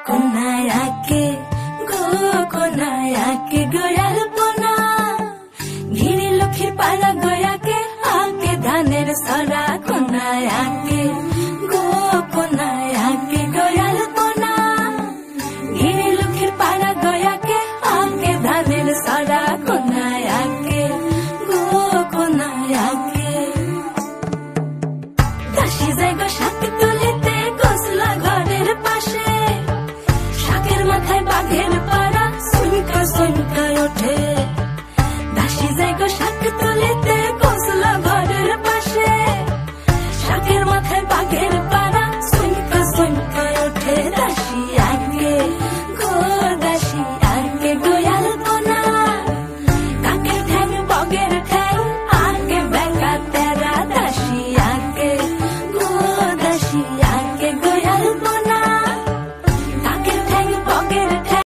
কোনায়াকে গো কোনায়াকে গোয়াল পোনা ঘিরি লক্ষ্মীর পাড়া গয়াকে আকে ধানের সরা কোনায়াকে গো কোনায়াকে গোয়াল পোনা ঘিরি লক্ষ্মীর পাড়া গয়াকে আকে ধানের সরা কোনায়াকে গো কোনায়াকে দাসী যায় গো শাক তুলিতে গোসলা ঘরের পাশে শাকের মাথায় বাঘের পাড়া সুনকা সুনকা ওঠে দাসী যায় গো শাক তুলিতে গোসলা ঘরের পাশে শাকের মাথায় বাঘের পাড়া সুনকা সুনকা ওঠে দাসী আগে গো দাসী আগে গোয়াল পোনা কাকের ঠ্যাং বগের ঠ্যাং আগে বেকা তেরা দাসী আগে গো দাসী আগে গোয়াল পোনা